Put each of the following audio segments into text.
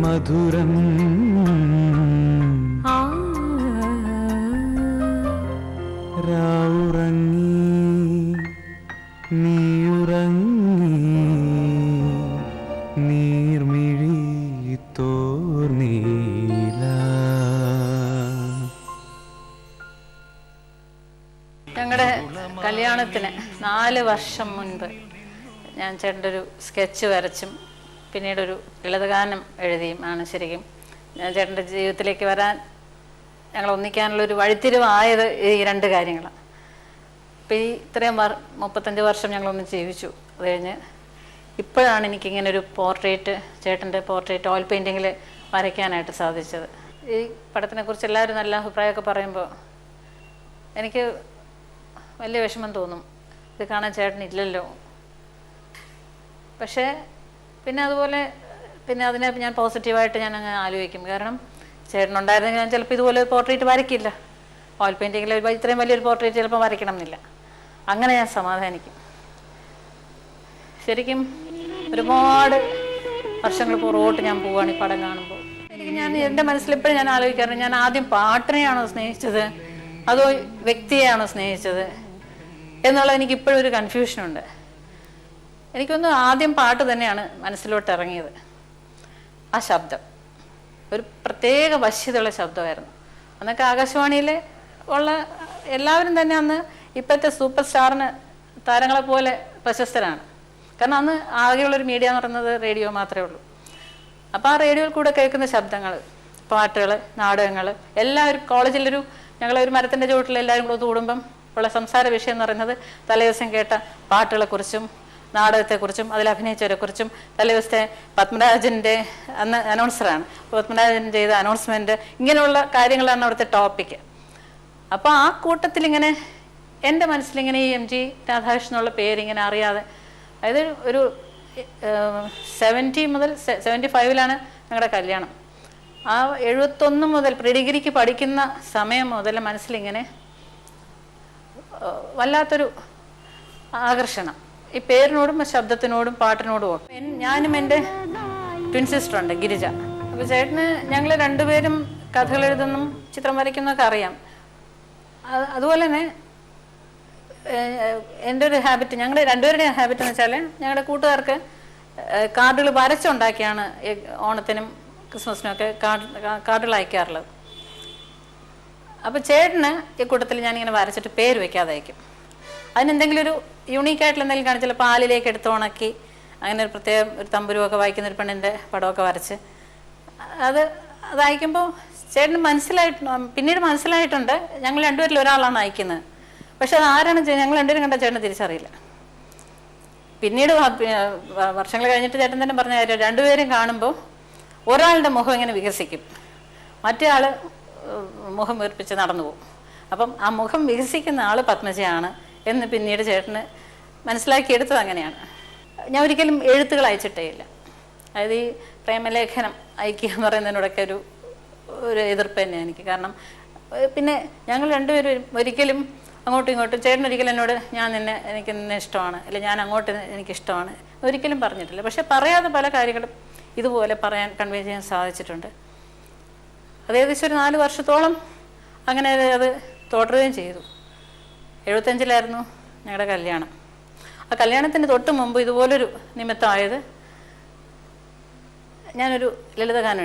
മധുരം രാവുറങ്ങി നീയുറങ്ങി നീർമിഴി തോർന്നീല. ഞങ്ങളുടെ കല്യാണത്തിന് 4 വർഷം മുൻപ് ഞാൻ ചേട്ടൻ്റെ ഒരു സ്കെച്ച് വരച്ചും പിന്നീടൊരു ലളിതഗാനം എഴുതിയും ആണ് ശരിക്കും ഞാൻ ചേട്ടൻ്റെ ജീവിതത്തിലേക്ക് വരാൻ ഞങ്ങൾ ഒന്നിക്കാനുള്ളൊരു വഴിത്തിരിവായത് ഈ 2 കാര്യങ്ങളാണ്. അപ്പോൾ ഈ ഇത്രയും 35 വർഷം ഞങ്ങളൊന്ന് ജീവിച്ചു. അത് കഴിഞ്ഞ് ഇപ്പോഴാണ് എനിക്കിങ്ങനെ ഒരു പോർട്രേറ്റ്, ചേട്ടൻ്റെ പോർട്രേറ്റ് ഓയിൽ പെയിൻറ്റിങ്ങിൽ വരയ്ക്കാനായിട്ട് സാധിച്ചത്. ഈ പടത്തിനെക്കുറിച്ച് എല്ലാവരും നല്ല അഭിപ്രായമൊക്കെ പറയുമ്പോൾ എനിക്ക് വലിയ വിഷമം തോന്നും, ഇത് കാണാൻ ചേട്ടനില്ലല്ലോ. പക്ഷേ പിന്നെ അതുപോലെ അതിനെ ഞാൻ പോസിറ്റീവായിട്ട് ഞാൻ അങ്ങ് ആലോചിക്കും. കാരണം ചേട്ടനുണ്ടായിരുന്നെങ്കിൽ ഞാൻ ചിലപ്പോൾ ഇതുപോലെ ഒരു പോർട്രേറ്റ് വരയ്ക്കില്ല. ഓയിൽ പെയിൻറ്റിങ്ങിൽ ഇത്രയും വലിയൊരു പോർട്രേറ്റ് ചിലപ്പോൾ വരയ്ക്കണം എന്നില്ല. അങ്ങനെ ഞാൻ സമാധാനിക്കും. ശരിക്കും ഒരുപാട് വർഷങ്ങൾ പുറകോട്ട് ഞാൻ പോവുകയാണ് ഈ പടം കാണുമ്പോൾ. ഞാൻ എൻ്റെ മനസ്സിലിപ്പോഴും ഞാൻ ആലോചിക്കാറുണ്ട്, ഞാൻ ആദ്യം പാട്ടിനെയാണോ സ്നേഹിച്ചത് അതോ വ്യക്തിയെയാണോ സ്നേഹിച്ചത് എന്നുള്ളത് എനിക്കിപ്പോഴും ഒരു കൺഫ്യൂഷനുണ്ട്. എനിക്കൊന്ന് ആദ്യം പാട്ട് തന്നെയാണ് മനസ്സിലോട്ട് ഇറങ്ങിയത്. ആ ശബ്ദം ഒരു പ്രത്യേക വശ്യതയുള്ള ശബ്ദമായിരുന്നു. അന്നൊക്കെ ആകാശവാണിയിൽ ഉള്ള എല്ലാവരും തന്നെ അന്ന് ഇപ്പോഴത്തെ സൂപ്പർ സ്റ്റാറിന് താരങ്ങളെ പോലെ പ്രശസ്തരാണ്. കാരണം അന്ന് ആകെയുള്ളൊരു മീഡിയ എന്ന് പറയുന്നത് റേഡിയോ മാത്രമേ ഉള്ളൂ. അപ്പോൾ ആ റേഡിയോയിൽ കൂടെ കേൾക്കുന്ന ശബ്ദങ്ങൾ, പാട്ടുകൾ, നാടകങ്ങൾ, എല്ലാവരും കോളേജിലൊരു ഞങ്ങളൊരു മരത്തിൻ്റെ ചുവട്ടിൽ എല്ലാവരും കൂടെ കൂടുമ്പം ഉള്ള സംസാര വിഷയം എന്ന് പറയുന്നത് തലേദിവസം കേട്ട പാട്ടുകളെക്കുറിച്ചും നാടകത്തെക്കുറിച്ചും അതിൽ അഭിനയിച്ചവരെക്കുറിച്ചും തലേദിവസത്തെ പത്മരാജൻ്റെ അന്ന് അനൗൺസറാണ്, പത്മരാജൻ ചെയ്ത അനൗൺസ്മെൻറ്റ്, ഇങ്ങനെയുള്ള കാര്യങ്ങളാണ് അവിടുത്തെ ടോപ്പിക്ക്. അപ്പോൾ ആ കൂട്ടത്തിലിങ്ങനെ എൻ്റെ മനസ്സിലിങ്ങനെ ഈ MG രാധാകൃഷ്ണൻ എന്നുള്ള പേരിങ്ങനെ അറിയാതെ, അതായത് ഒരു 70 മുതൽ 75 ഞങ്ങളുടെ കല്യാണം. ആ 71 മുതൽ പ്രീ ഡിഗ്രിക്ക് പഠിക്കുന്ന സമയം മുതൽ മനസ്സിലിങ്ങനെ വല്ലാത്തൊരു ആകർഷണം ഈ പേരിനോടും ശബ്ദത്തിനോടും പാട്ടിനോടും ഒക്കെ. ഞാനും എൻ്റെ ട്വിൻ സിസ്റ്ററുണ്ട് ഗിരിജ. അപ്പോൾ ചേട്ടന് ഞങ്ങൾ 2 പേരും കഥകൾ എഴുതുന്നും ചിത്രം വരയ്ക്കുന്നൊക്കെ അറിയാം. അതുപോലെ തന്നെ എൻ്റെ ഒരു ഹാബിറ്റ്, ഞങ്ങളുടെ 2 പേരുടെ ഹാബിറ്റ് എന്ന് വെച്ചാൽ ഞങ്ങളുടെ കൂട്ടുകാർക്ക് കാർഡുകൾ വരച്ചുണ്ടാക്കിയാണ് ഓണത്തിനും ക്രിസ്മസിനുമൊക്കെ കാർഡുകൾ അയക്കാറുള്ളത്. അപ്പോൾ ചേട്ടന് ഈ കൂട്ടത്തിൽ ഞാനിങ്ങനെ വരച്ചിട്ട് പേര് വയ്ക്കാതെ അയക്കും. അതിനെന്തെങ്കിലും ഒരു യൂണീക്കായിട്ടുള്ള എന്തെങ്കിലും കാണിച്ചാൽ പാലിലേക്ക് എടുത്ത് ഉണക്കി അങ്ങനെ ഒരു പ്രത്യേകം ഒരു തമ്പുരുവൊക്കെ വായിക്കുന്ന ഒരു പെണ്ണിൻ്റെ പടമൊക്കെ വരച്ച് അത് അയക്കുമ്പോൾ ചേട്ടന് പിന്നീട് മനസ്സിലായിട്ടുണ്ട് ഞങ്ങൾ 2 പേരിൽ ഒരാളാണ് അയക്കുന്നത്. പക്ഷെ അത് ആരാണ് ഞങ്ങൾ 2 പേരും കണ്ട ചേട്ടന് തിരിച്ചറിയില്ല. പിന്നീട് വർഷങ്ങൾ കഴിഞ്ഞിട്ട് ചേട്ടൻ തന്നെ പറഞ്ഞ കാര്യം, 2 പേരും കാണുമ്പോൾ ഒരാളുടെ മുഖം ഇങ്ങനെ വികസിക്കും, മറ്റേ ആൾ മുഖം വീർപ്പിച്ച് നടന്നു പോകും. അപ്പം ആ മുഖം വികസിക്കുന്ന ആൾ പത്മജയാണ് എന്ന് പിന്നീട് ചേട്ടന് മനസ്സിലാക്കിയെടുത്തത് അങ്ങനെയാണ്. ഞാൻ ഒരിക്കലും എഴുത്തുകൾ അയച്ചിട്ടേ ഇല്ല. അതായത് ഈ പ്രേമലേഖനം അയക്കുക എന്ന് പറയുന്നതിനോടൊക്കെ ഒരു എതിർപ്പ് തന്നെ എനിക്ക്. കാരണം പിന്നെ ഞങ്ങൾ 2 പേരും ഒരിക്കലും അങ്ങോട്ടും ഇങ്ങോട്ടും, ചേട്ടനൊരിക്കലും എന്നോട് എനിക്ക് നിന്നെ ഇഷ്ടമാണ്, അല്ലെങ്കിൽ ഞാൻ അങ്ങോട്ട് എനിക്കിഷ്ടമാണ് ഒരിക്കലും പറഞ്ഞിട്ടില്ല. പക്ഷെ പറയാതെ പല കാര്യങ്ങളും ഇതുപോലെ കൺവേ ചെയ്യാൻ സാധിച്ചിട്ടുണ്ട്. അത് ഏകദേശം ഒരു 4 വർഷത്തോളം അങ്ങനെ അത് തുടരുകയും ചെയ്തു. 75 ഞങ്ങളുടെ കല്യാണം. ആ കല്യാണത്തിന് തൊട്ട് മുമ്പ് ഇതുപോലൊരു നിമിത്തമായത്, ഞാനൊരു ലളിതഗാനം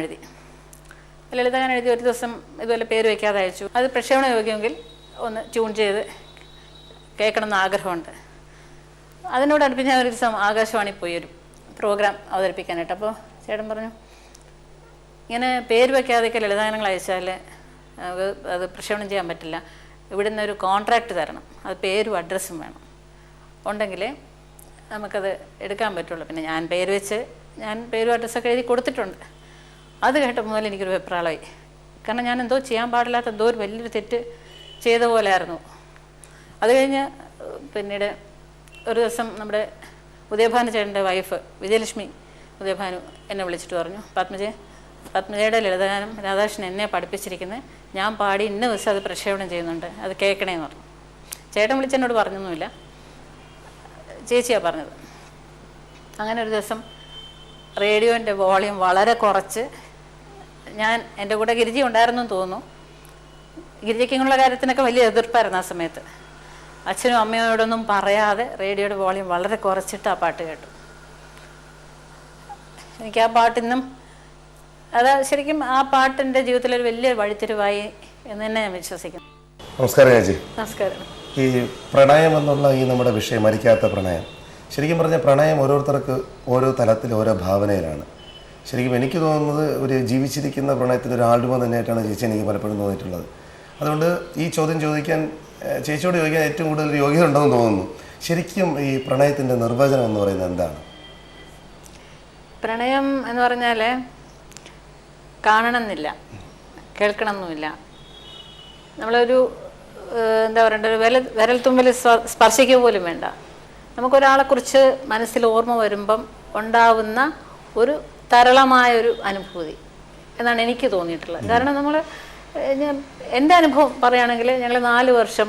എഴുതി ഒരു ദിവസം ഇതുപോലെ പേര് വയ്ക്കാതെ അയച്ചു. അത് പ്രക്ഷേപണ യോഗ്യമെങ്കിൽ ഒന്ന് ട്യൂൺ ചെയ്ത് കേൾക്കണമെന്ന് ആഗ്രഹമുണ്ട്. അതിനോടടുപ്പിച്ച് ഞാൻ ഒരു ദിവസം ആകാശവാണി പോയി ഒരു പ്രോഗ്രാം അവതരിപ്പിക്കാനായിട്ട്. അപ്പോൾ ചേട്ടൻ പറഞ്ഞു, ഇങ്ങനെ പേര് വയ്ക്കാതെയൊക്കെ ലളിതഗാനങ്ങൾ അയച്ചാൽ അത് പ്രക്ഷേപണം ചെയ്യാൻ പറ്റില്ല, ഇവിടുന്ന് ഒരു കോൺട്രാക്റ്റ് തരണം, അത് പേരും അഡ്രസ്സും വേണം, ഉണ്ടെങ്കിൽ നമുക്കത് എടുക്കാൻ പറ്റുള്ളൂ. പിന്നെ ഞാൻ പേരും അഡ്രസ്സൊക്കെ എഴുതി കൊടുത്തിട്ടുണ്ട്. അത് കേട്ടപ്പോൾ മുതൽ എനിക്കൊരു വെപ്രാളമായി. കാരണം ഞാൻ എന്തോ ചെയ്യാൻ പാടില്ലാത്ത എന്തോ ഒരു വലിയൊരു തെറ്റ് ചെയ്ത പോലെയായിരുന്നു. അത് കഴിഞ്ഞ് പിന്നീട് ഒരു ദിവസം നമ്മുടെ ഉദയഭാനു ചേട്ടൻ്റെ വൈഫ് വിജയലക്ഷ്മി ഉദയഭാനു എന്നെ വിളിച്ചിട്ട് പറഞ്ഞു, പത്മജയുടെ ലളിതഗാനം രാധാകൃഷ്ണൻ എന്നെ പഠിപ്പിച്ചിരിക്കുന്നത്, ഞാൻ പാടി ഇന്ന ദിവസം അത് പ്രക്ഷേപണം ചെയ്യുന്നുണ്ട്, അത് കേൾക്കണേന്ന് പറഞ്ഞു. ചേട്ടൻ വിളിച്ചെന്നോട് പറഞ്ഞൊന്നുമില്ല, ചേച്ചിയാണ് പറഞ്ഞത്. അങ്ങനെ ഒരു ദിവസം റേഡിയോൻ്റെ വോളിയം വളരെ കുറച്ച്, ഞാൻ എൻ്റെ കൂടെ ഗിരിജി ഉണ്ടായിരുന്നു തോന്നുന്നു, ഗിരിജയ്ക്ക് ഇങ്ങനെയുള്ള കാര്യത്തിനൊക്കെ വലിയ എതിർപ്പായിരുന്നു ആ സമയത്ത്. അച്ഛനും അമ്മയോടൊന്നും പറയാതെ റേഡിയോയുടെ വോളിയം വളരെ കുറച്ചിട്ട് ആ പാട്ട് കേട്ടു. എനിക്ക് ആ പാട്ടിന്നും ശരിക്കും ആ പാട്ടിൻ്റെ ജീവിതത്തിലൊരു വലിയ വഴിത്തിരിവായി എന്ന് തന്നെ ഞാൻ വിശ്വസിക്കുന്നു. നമസ്കാരം ചേച്ചി. നമസ്കാരം. ഈ പ്രണയം എന്നുള്ള ഈ നമ്മുടെ വിഷയം, മരിക്കാത്ത പ്രണയം, ശരിക്കും പറഞ്ഞാൽ പ്രണയം ഓരോരുത്തർക്ക് ഓരോ തലത്തിൽ ഓരോ ഭാവനയിലാണ്. ശരിക്കും എനിക്ക് തോന്നുന്നത് ഒരു ജീവിച്ചിരിക്കുന്ന പ്രണയത്തിൻ്റെ ഒരു ആൾമ തന്നെയായിട്ടാണ് ചേച്ചി എനിക്ക് പലപ്പോഴും തോന്നിയിട്ടുള്ളത്. അതുകൊണ്ട് ഈ ചോദ്യം ചോദിക്കാൻ, ചേച്ചിയോട് ചോദിക്കാൻ ഏറ്റവും കൂടുതൽ യോഗ്യത ഉണ്ടെന്ന് തോന്നുന്നു. ശരിക്കും ഈ പ്രണയത്തിൻ്റെ നിർവചനം എന്ന് പറയുന്നത് എന്താണ്? പ്രണയം എന്ന് പറഞ്ഞാൽ കാണണമെന്നില്ല, കേൾക്കണമെന്നുമില്ല. നമ്മളൊരു എന്താ പറയണ്ട, ഒരു വിരൽ തുമ്പിൽ സ്പർശിക്കുക പോലും വേണ്ട. നമുക്കൊരാളെക്കുറിച്ച് മനസ്സിൽ ഓർമ്മ വരുമ്പം ഉണ്ടാവുന്ന ഒരു തരളമായൊരു അനുഭൂതി എന്നാണ് എനിക്ക് തോന്നിയിട്ടുള്ളത്. കാരണം എൻ്റെ അനുഭവം പറയുകയാണെങ്കിൽ ഞങ്ങൾ 4 വർഷം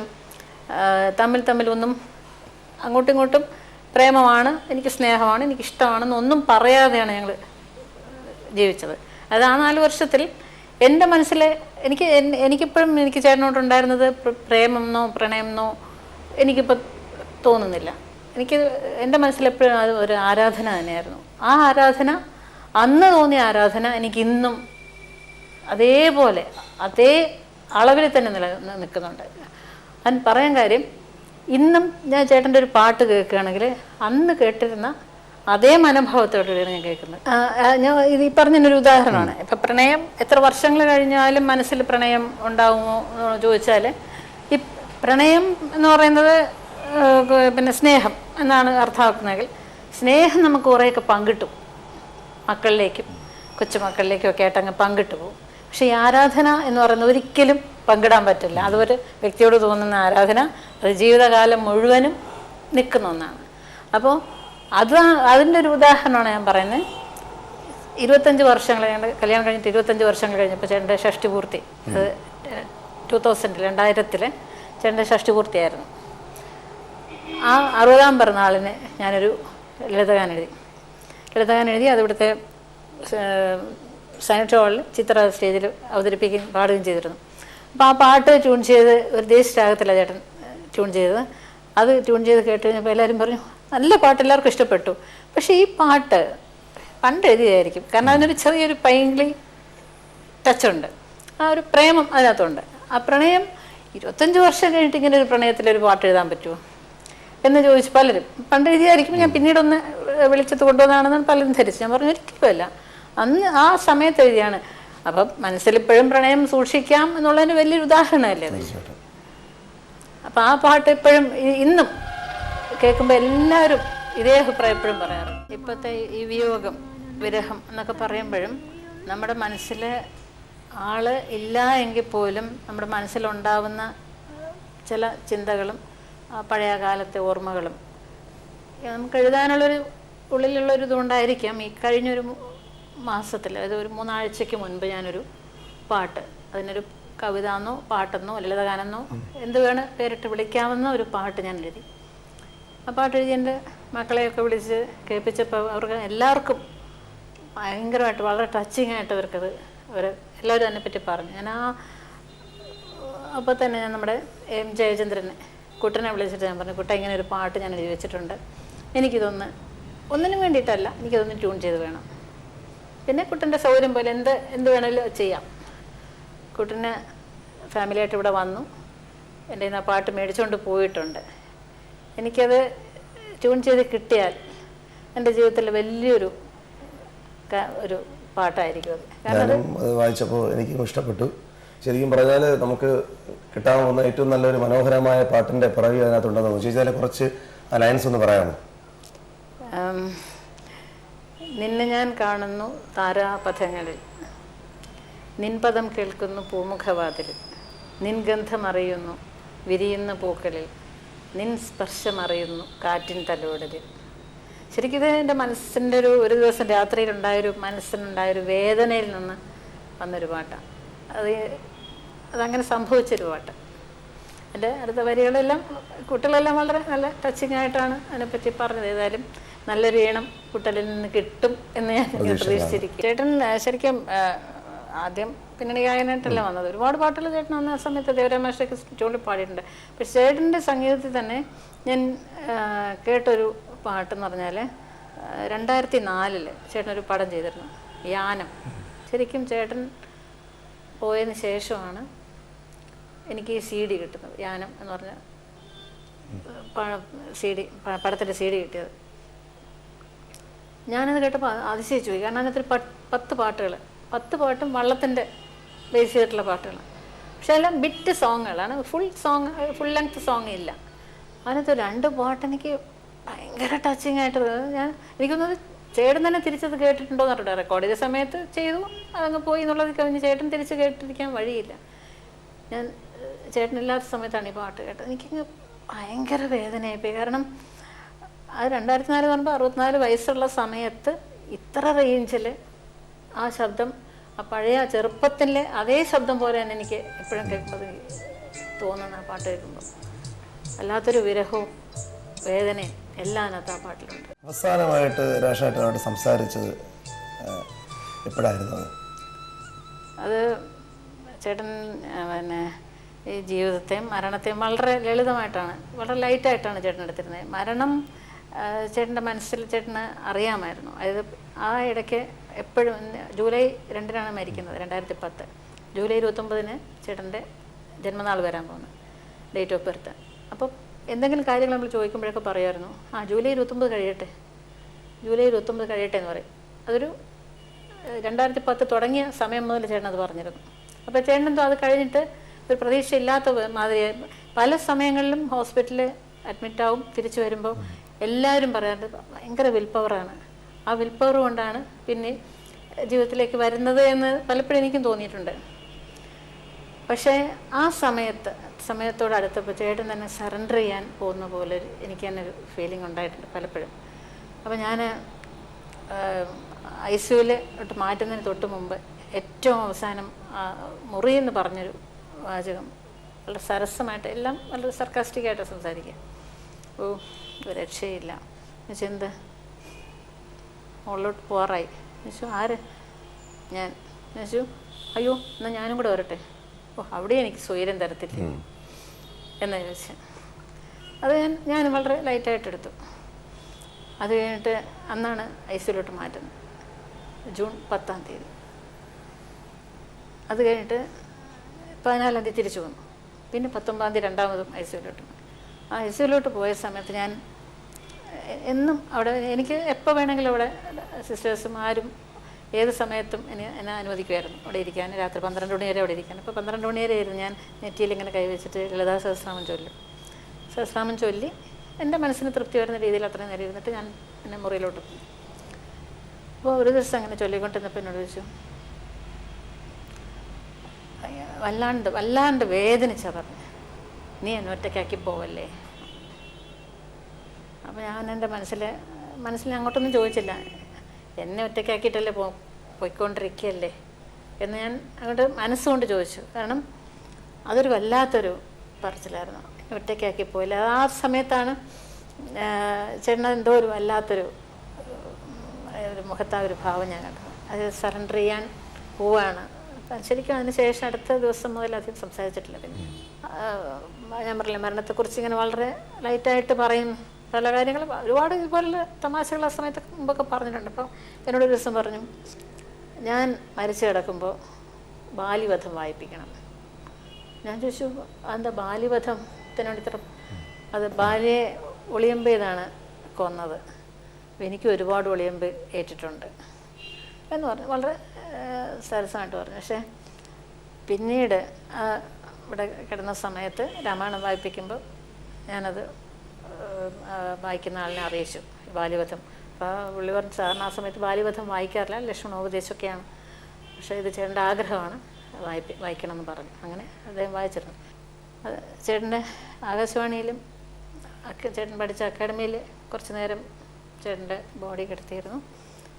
തമ്മിലൊന്നും അങ്ങോട്ടും ഇങ്ങോട്ടും പ്രേമമാണ്, എനിക്ക് സ്നേഹമാണ്, എനിക്ക് ഇഷ്ടമാണെന്നൊന്നും പറയാതെയാണ് ഞങ്ങൾ ജീവിച്ചത്. അത് ആ 4 വർഷത്തിൽ എൻ്റെ മനസ്സിൽ എനിക്കിപ്പോഴും എനിക്ക് ചേട്ടനോട്ടുണ്ടായിരുന്നത് പ്രേമെന്നോ പ്രണയമെന്നോ എനിക്കിപ്പോൾ തോന്നുന്നില്ല. എൻ്റെ മനസ്സിലെപ്പോഴും അത് ഒരു ആരാധന തന്നെയായിരുന്നു. ആ ആരാധന, അന്ന് തോന്നിയ ആരാധന എനിക്കിന്നും അതേപോലെ അതേ അളവിൽ തന്നെ നിൽക്കുന്നുണ്ട്. ഞാൻ പറയാൻ കാര്യം, ഇന്നും ഞാൻ ചേട്ടൻ്റെ ഒരു പാട്ട് കേൾക്കുകയാണെങ്കിൽ അന്ന് കേട്ടിരുന്ന അതേ മനോഭാവത്തോടെയാണ് ഞാൻ കേൾക്കുന്നത്. ഞാൻ ഇത് ഈ പറഞ്ഞൊരു ഉദാഹരണമാണ്. ഇപ്പം പ്രണയം എത്ര വർഷങ്ങൾ കഴിഞ്ഞാലും മനസ്സിൽ പ്രണയം ഉണ്ടാകുമോ എന്ന് ചോദിച്ചാൽ, ഈ പ്രണയം എന്ന് പറയുന്നത് പിന്നെ സ്നേഹം എന്നാണ് അർത്ഥമാക്കുന്നതെങ്കിൽ, സ്നേഹം നമുക്ക് കുറേയൊക്കെ പങ്കിട്ടും മക്കളിലേക്കും കൊച്ചുമക്കളിലേക്കും ഒക്കെ ആയിട്ടങ്ങ് പങ്കിട്ട് പോകും. പക്ഷേ ഈ ആരാധന എന്ന് പറയുന്നത് ഒരിക്കലും പങ്കിടാൻ പറ്റില്ല. അതൊരു വ്യക്തിയോട് തോന്നുന്ന ആരാധന അത് ജീവിതകാലം മുഴുവനും നിൽക്കുന്ന ഒന്നാണ്. അപ്പോൾ അതിൻ്റെ ഒരു ഉദാഹരണമാണ് ഞാൻ പറയുന്നത്. 25 വർഷങ്ങൾ, ഞങ്ങൾ കല്യാണം കഴിഞ്ഞിട്ട് 25 വർഷങ്ങൾ കഴിഞ്ഞപ്പോൾ ചേട്ടൻ്റെ ഷഷ്ടിപൂർത്തി, അത് 2000 ചേട്ടൻ്റെ ഷഷ്ടിപൂർത്തിയായിരുന്നു. ആ 60ാം പിറന്നാളിന് ഞാനൊരു ലളിതഗാനം എഴുതി. അത് ഇവിടുത്തെ സയൻസ് ഹാളിൽ ചിത്ര സ്റ്റേജിൽ പാടുകയും ചെയ്തിരുന്നു. അപ്പോൾ ആ പാട്ട് ട്യൂൺ ചെയ്ത് ഒരു ദേശരാഗത്തിലാണ് ചേട്ടൻ ട്യൂൺ ചെയ്തത്. അത് ട്യൂൺ ചെയ്ത് കേട്ട് കഴിഞ്ഞപ്പോൾ എല്ലാവരും പറഞ്ഞു നല്ല പാട്ട്, എല്ലാവർക്കും ഇഷ്ടപ്പെട്ടു. പക്ഷേ ഈ പാട്ട് പണ്ട് എഴുതിയതായിരിക്കും, കാരണം അതിനൊരു ചെറിയൊരു പൈങ്കിളി ടച്ചുണ്ട്, ആ ഒരു പ്രേമം അതിനകത്തുണ്ട്. ആ പ്രണയം 25 വർഷം കഴിഞ്ഞിട്ട് ഇങ്ങനെ ഒരു പ്രണയത്തിലൊരു പാട്ട് എഴുതാൻ പറ്റുമോ എന്ന് ചോദിച്ചു പലരും. പണ്ട് എഴുതിയായിരിക്കും, ഞാൻ പിന്നീടൊന്ന് വിളിച്ചത് കൊണ്ടുവന്നാണെന്ന് പലരും ധരിച്ചു. ഞാൻ പറഞ്ഞു ഒരിക്കലുമല്ല, അന്ന് ആ സമയത്ത് എഴുതിയാണ്. അപ്പം മനസ്സിലിപ്പോഴും പ്രണയം സൂക്ഷിക്കാം എന്നുള്ളതിന് വലിയൊരു ഉദാഹരണമല്ലേ അത്. അപ്പം ആ പാട്ട് എപ്പോഴും ഇന്നും കേൾക്കുമ്പോൾ എല്ലാവരും ഇതേ അഭിപ്രായം എപ്പോഴും പറയാറുണ്ട്. ഇപ്പോഴത്തെ ഈ വിയോഗം, വിരഹം എന്നൊക്കെ പറയുമ്പോഴും നമ്മുടെ മനസ്സിൽ ആള് ഇല്ല എങ്കിൽ പോലും നമ്മുടെ മനസ്സിലുണ്ടാവുന്ന ചില ചിന്തകളും പഴയ കാലത്തെ ഓർമ്മകളും നമുക്ക് എഴുതാനുള്ളൊരു ഉള്ളിലുള്ളൊരു ഇതുകൊണ്ടായിരിക്കാം ഈ കഴിഞ്ഞൊരു മാസത്തിൽ, അതായത് ഒരു 3 ആഴ്ചയ്ക്ക് മുൻപ് ഞാനൊരു പാട്ട്, അതിനൊരു കവിതാന്നോ പാട്ടെന്നോ ലളിതഗാനെന്നോ എന്ത് വേണം പേരിട്ട് വിളിക്കാവുന്ന ഒരു പാട്ട് ഞാൻ എഴുതി. ആ പാട്ട് എഴുതി എൻ്റെ മക്കളെയൊക്കെ വിളിച്ച് കേൾപ്പിച്ചപ്പോൾ അവർക്ക് എല്ലാവർക്കും ഭയങ്കരമായിട്ട് വളരെ ടച്ചിങ് ആയിട്ട് എല്ലാവരും അതിനെപ്പറ്റി പറഞ്ഞു. ഞാൻ അപ്പോൾ തന്നെ ഞാൻ നമ്മുടെ എം ജയചന്ദ്രനെ കുട്ടനെ വിളിച്ചിട്ട് ഞാൻ പറഞ്ഞു, കുട്ട ഇങ്ങനെ ഒരു പാട്ട് ഞാൻ എഴുതി വെച്ചിട്ടുണ്ട്, ഒന്നിനും വേണ്ടിയിട്ടല്ല, എനിക്കതൊന്ന് ട്യൂൺ ചെയ്ത് വേണം. പിന്നെ കുട്ടൻ്റെ സൗകര്യം പോലെ എന്ത് വേണമെങ്കിലും ചെയ്യാം. കുട്ടന് ഫാമിലിയായിട്ട് ഇവിടെ വന്നു, എൻ്റെ ആ പാട്ട് മേടിച്ചുകൊണ്ട് പോയിട്ടുണ്ട്. എനിക്കത് ട്യൂൺ ചെയ്ത് കിട്ടിയാൽ എൻ്റെ ജീവിതത്തിൽ വലിയൊരു പാട്ടായിരിക്കും അത്. ഞാനും അത് വായിച്ചപ്പോൾ എനിക്കും ഇഷ്ടപ്പെട്ടു. ശരിക്കും പറഞ്ഞാൽ നമുക്ക് കിട്ടാവുന്ന ഏറ്റവും നല്ലൊരു മനോഹരമായ പാട്ടിൻ്റെ പിറവി അതിനകത്തുണ്ടെന്ന് തോന്നുന്നു. ചേച്ചി കുറച്ച് ലൈൻസ് ഒന്ന് പറയാമോ? നിന്നെ ഞാൻ കാണുന്നു താരാപഥങ്ങളിൽ, നിൻപദം കേൾക്കുന്നു പൂമുഖവാതിലിൽ, നിൻ ഗന്ധമറിയുന്നു വിരിയുന്ന പൂക്കളിൽ, നിൻ സ്പർശമറിയുന്നു കാറ്റിൻ തലോടലിൽ. ശരിക്കും ഇത് എൻ്റെ മനസ്സിൻ്റെ ഒരു ദിവസം രാത്രിയിലുണ്ടായൊരു മനസ്സിനുണ്ടായൊരു വേദനയിൽ നിന്ന് വന്നൊരു പാട്ടാണ്. അതങ്ങനെ സംഭവിച്ചൊരു പാട്ട്. എൻ്റെ അടുത്ത വരികളെല്ലാം കുട്ടികളെല്ലാം വളരെ നല്ല ടച്ചിങ് ആയിട്ടാണ് അതിനെപ്പറ്റി പറഞ്ഞത്. ഏതായാലും നല്ലൊരു ഈണം കുട്ടലിൽ നിന്ന് കിട്ടും എന്ന് ഞാൻ പ്രതീക്ഷിച്ചിരിക്കും. ചേട്ടൻ ശരിക്കും ആദ്യം പിന്നണി ഗായകനായിട്ടല്ല വന്നത്. ഒരുപാട് പാട്ടുകൾ ചേട്ടൻ അന്ന് ആ സമയത്ത് ദേവരാമാഷ്ടൊക്കെ ട്യൂണിൽ പാടിയിട്ടുണ്ട്. പക്ഷെ ചേട്ടൻ്റെ സംഗീതത്തിൽ തന്നെ ഞാൻ കേട്ടൊരു പാട്ടെന്ന് പറഞ്ഞാൽ 2004 ചേട്ടനൊരു പടം ചെയ്തിരുന്നു, യാനം. ശരിക്കും ചേട്ടൻ പോയതിന് ശേഷമാണ് എനിക്ക് ഈ CD കിട്ടുന്നത്. യാനം എന്ന് പറഞ്ഞ പടത്തിൻ്റെ CD കിട്ടിയത്. ഞാനത് കേട്ടപ്പോൾ അതിശയിച്ചു പോയി. കാരണം അതിനകത്തൊരു 10 പാട്ടുകൾ, 10 പാട്ടും വള്ളത്തിൻ്റെ ബേസ് ചെയ്തിട്ടുള്ള പാട്ടുകളാണ്. പക്ഷെ എല്ലാം ബിറ്റ് സോങ്ങുകളാണ്, ഫുൾ ലെങ്ത് സോങ് ഇല്ല. അതിനകത്ത് 2 പാട്ട് എനിക്ക് ഭയങ്കര ടച്ചിങ് ആയിട്ട് എനിക്കൊന്നത് ചേട്ടൻ തന്നെ തിരിച്ചത് കേട്ടിട്ടുണ്ടോയെന്ന് പറഞ്ഞിട്ട് റെക്കോർഡ് ചെയ്ത സമയത്ത് ചെയ്തു, അതങ്ങ് പോയി എന്നുള്ളത് കഴിഞ്ഞ് ചേട്ടൻ തിരിച്ച് കേട്ടിരിക്കാൻ വഴിയില്ല. ഞാൻ ചേട്ടനില്ലാത്ത സമയത്താണ് ഈ പാട്ട് കേട്ടത്. എനിക്കങ്ങ് ഭയങ്കര വേദനയായിപ്പോയി. കാരണം അത് 2004 പറയുമ്പോൾ 64 വയസ്സുള്ള സമയത്ത് ഇത്ര റേഞ്ചിൽ ആ ശബ്ദം, ആ പഴയ ചെറുപ്പത്തിലെ അതേ ശബ്ദം പോലെ തന്നെ എനിക്ക് എപ്പോഴും കേൾക്കുമ്പോൾ തോന്നുന്ന ആ പാട്ട് കേൾക്കുമ്പോൾ വല്ലാത്തൊരു വിരഹവും വേദനയും എല്ലാം അതിനകത്ത് ആ പാട്ടിലുണ്ട്. അവസാനമായിട്ട് രാഷേട്ടനോട് സംസാരിച്ചത് എപ്പോഴായിരുന്നു? അത് ചേട്ടൻ പിന്നെ ഈ ജീവിതത്തെയും മരണത്തെയും വളരെ ലളിതമായിട്ടാണ്, വളരെ ലൈറ്റായിട്ടാണ് ചേട്ടൻ എടുത്തിരുന്നത്. മരണം ചേട്ടൻ്റെ മനസ്സിൽ ചേട്ടന് അറിയാമായിരുന്നു. അതായത് ആ ഇടയ്ക്ക് എപ്പോഴും ജൂലൈ 2 മരിക്കുന്നത്, 2010 ജൂലൈ 29 ചേട്ടൻ്റെ ജന്മനാൾ വരാൻ പോകുന്നത്, ഡേറ്റ് ഓഫ് ബർത്ത്. അപ്പോൾ എന്തെങ്കിലും കാര്യങ്ങൾ നമ്മൾ ചോദിക്കുമ്പോഴൊക്കെ പറയുമായിരുന്നു, ജൂലൈ 29 കഴിയട്ടെ, ജൂലൈ 29 കഴിയട്ടെ എന്ന് പറയും. അതൊരു 2010 തുടങ്ങിയ സമയം മുതൽ ചേട്ടൻ അത് പറഞ്ഞിരുന്നു. അപ്പോൾ ചേട്ടനെന്തോ അത് കഴിഞ്ഞിട്ട് ഒരു പ്രതീക്ഷയില്ലാത്ത മാതിരി പല സമയങ്ങളിലും ഹോസ്പിറ്റലിൽ അഡ്മിറ്റാവും, തിരിച്ചു വരുമ്പോൾ എല്ലാവരും പറയാറുണ്ട് ഭയങ്കര വിൽ പവറാണ്, ആ വിൽ പവർ കൊണ്ടാണ് പിന്നെ ജീവിതത്തിലേക്ക് വരുന്നത് എന്ന് പലപ്പോഴും എനിക്കും തോന്നിയിട്ടുണ്ട്. പക്ഷേ ആ സമയത്തോട് അടുത്തപ്പോൾ ചേട്ടൻ തന്നെ സറണ്ടർ ചെയ്യാൻ പോകുന്ന പോലെ എനിക്ക് തന്നെ ഒരു ഫീലിംഗ് ഉണ്ടായിട്ടുണ്ട് പലപ്പോഴും. അപ്പോൾ ഞാൻ ICUവിൽ മാറ്റുന്നതിന് തൊട്ട് മുമ്പ് ഏറ്റവും അവസാനം മുറി എന്ന് പറഞ്ഞൊരു വാചകം വളരെ സരസമായിട്ട്, എല്ലാം വളരെ സർക്കാസ്റ്റിക്കായിട്ട് സംസാരിക്കുക. ഒരു രക്ഷയില്ല എന്നുവെച്ചാൽ എന്ത് മുകളിലോട്ട് പോറായി എന്നുവെച്ചു. ആര്? ഞാൻ എന്നുവെച്ചു. അയ്യോ എന്നാൽ ഞാനും കൂടെ വരട്ടെ. അവിടെ എനിക്ക് സ്വൈര്യം തരത്തില്ല എന്ന് ചോദിച്ചു. അത് ഞാൻ വളരെ ലൈറ്റായിട്ടെടുത്തു. അത് കഴിഞ്ഞിട്ട് അന്നാണ് ICUവിലോട്ട് മാറ്റുന്നത്, ജൂൺ 10 അത് കഴിഞ്ഞിട്ട് 14 തിരിച്ചു വന്നു. പിന്നെ 19 രണ്ടാമതും ICUവിലോട്ട്. ആ ICUവിലോട്ട് പോയ സമയത്ത് ഞാൻ എന്നും അവിടെ, എനിക്ക് എപ്പോൾ വേണമെങ്കിലും അവിടെ സിസ്റ്റേഴ്സും ആരും ഏത് സമയത്തും എന്നെ അനുവദിക്കുമായിരുന്നു അവിടെ ഇരിക്കാൻ. രാത്രി 12 മണി വരെ അവിടെ ഇരിക്കാൻ. അപ്പോൾ 12 മണി വരെ ആയിരുന്നു ഞാൻ നെറ്റിയിൽ ഇങ്ങനെ കൈവച്ചിട്ട് ലളിതാ സഹസ്രനാമം ചൊല്ലി എൻ്റെ മനസ്സിന് തൃപ്തി വരുന്ന രീതിയിൽ അത്രയും നേരം ഇരുന്നിട്ട് ഞാൻ പിന്നെ മുറിയിലോട്ട് പോയി. അപ്പോൾ ഒരു ദിവസം അങ്ങനെ ചൊല്ലിക്കൊണ്ടിരുന്നപ്പോൾ എന്നോട് ചോദിച്ചു, വല്ലാണ്ട് വേദനിച്ച പറഞ്ഞു, നീ എന്നെ ഒറ്റയ്ക്കാക്കി പോവല്ലേ. അപ്പോൾ ഞാൻ എൻ്റെ മനസ്സിൽ അങ്ങോട്ടൊന്നും ചോദിച്ചില്ല, എന്നെ ഒറ്റയ്ക്കാക്കിയിട്ടല്ലേ പോയിക്കൊണ്ടിരിക്കുകയല്ലേ എന്ന് ഞാൻ അങ്ങോട്ട് മനസ്സുകൊണ്ട് ചോദിച്ചു. കാരണം അതൊരു വല്ലാത്തൊരു പറച്ചിലായിരുന്നു, ഒറ്റയ്ക്കാക്കി പോയില്ല. ആ സമയത്താണ് ചേട്ടൻ എന്തോ ഒരു വല്ലാത്തൊരു മുഖത്താ ഒരു ഭാവം ഞാൻ കണ്ടത്. അത് സറണ്ടർ ചെയ്യാൻ പോവാണ്. ശരിക്കും അതിന് ശേഷം അടുത്ത ദിവസം മുതൽ അധികം സംസാരിച്ചിട്ടില്ല. പിന്നെ ഞാൻ പറഞ്ഞില്ല, മരണത്തെക്കുറിച്ച് ഇങ്ങനെ വളരെ ലൈറ്റായിട്ട് പറയും പല കാര്യങ്ങളും, ഒരുപാട് ഇതുപോലെ തമാശകൾ ആ സമയത്ത് മുമ്പൊക്കെ പറഞ്ഞിട്ടുണ്ട്. അപ്പോൾ എന്നോടൊരു ദിവസം പറഞ്ഞു, ഞാൻ മരിച്ചു കിടക്കുമ്പോൾ ബാലിവധം വായിപ്പിക്കണം. ഞാൻ ചോദിച്ചു, എന്താ ബാലിവധത്തിനോട് ഇത്ര? അത് ബാല്യെ ഒളിയമ്പെയ്താണ് കൊന്നത്, എനിക്ക് ഒരുപാട് ഒളിയമ്പ് ഏറ്റിട്ടുണ്ട് എന്ന് പറഞ്ഞു. വളരെ സരസമായിട്ട് പറഞ്ഞു. പക്ഷേ പിന്നീട് ഇവിടെ കിടന്ന സമയത്ത് രാമായണം വായിപ്പിക്കുമ്പോൾ ഞാനത് വായിക്കുന്ന ആളിനെ അറിയിച്ചു ബാലിവധം. അപ്പോൾ പുള്ളി പറഞ്ഞു, സാറിന് ആ സമയത്ത് ബാലിവധം വായിക്കാറില്ല, ലക്ഷ്മണോപദേശമൊക്കെയാണ്, പക്ഷേ ഇത് ചേട്ടൻ്റെ ആഗ്രഹമാണ്, വായിക്കണം എന്ന് പറഞ്ഞു. അങ്ങനെ അദ്ദേഹം വായിച്ചിരുന്നു. അത് ചേട്ടൻ്റെ ആകാശവാണിയിലും ചേട്ടൻ പഠിച്ച അക്കാഡമിയിൽ കുറച്ച് നേരം ചേട്ടൻ്റെ ബോഡി കിടത്തിയിരുന്നു.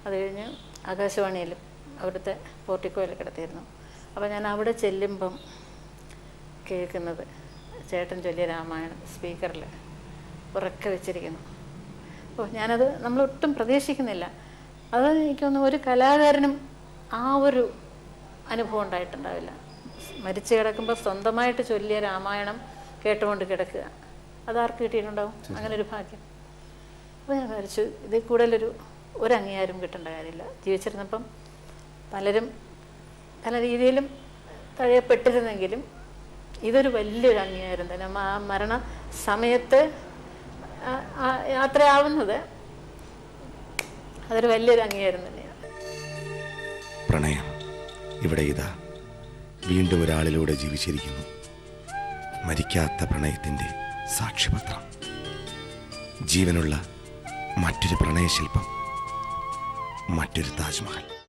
അത് കഴിഞ്ഞ് ആകാശവാണിയിലും അവിടുത്തെ പോർട്ടിക്കോയിൽ കിടത്തിയിരുന്നു. അപ്പോൾ ഞാൻ അവിടെ ചെല്ലുമ്പം കേൾക്കുന്നത് ചേട്ടൻ ചൊല്ലിയ രാമായണം സ്പീക്കറിൽ ഉറക്കെ വെച്ചിരിക്കുന്നു. അപ്പോൾ ഞാനത് നമ്മളൊട്ടും പ്രതീക്ഷിക്കുന്നില്ല. അത് എനിക്ക് തോന്നുന്നു ഒരു കലാകാരനും ആ ഒരു അനുഭവം ഉണ്ടായിട്ടുണ്ടാവില്ല. മരിച്ചു കിടക്കുമ്പോൾ സ്വന്തമായിട്ട് ചൊല്ലിയ രാമായണം കേട്ടുകൊണ്ട് കിടക്കുക, അതാർക്ക് കിട്ടിയിട്ടുണ്ടാവും അങ്ങനെ ഒരു ഭാഗ്യം. അപ്പോൾ ഞാൻ വിചാരിച്ചു ഇതിൽ കൂടുതലൊരു അംഗീകാരം കിട്ടേണ്ട കാര്യമില്ല. ജീവിച്ചിരുന്നപ്പം പലരും പല രീതിയിലും തഴയപ്പെട്ടിരുന്നെങ്കിലും ഇതൊരു വലിയൊരു അംഗീകാരം തന്നെ. ആ മരണ സമയത്ത് യാത്രയാവുന്നത് അതൊരു വലിയൊരു അംഗീകാരം തന്നെയാണ്. പ്രണയം ഇവിടെ ഇതാ വീണ്ടും ഒരാളിലൂടെ ജീവിച്ചിരിക്കുന്നു. മരിക്കാത്ത പ്രണയത്തിൻ്റെ സാക്ഷ്യപത്രം. ജീവനുള്ള മറ്റൊരു പ്രണയശില്പം, മറ്റൊരു താജ്മഹൽ.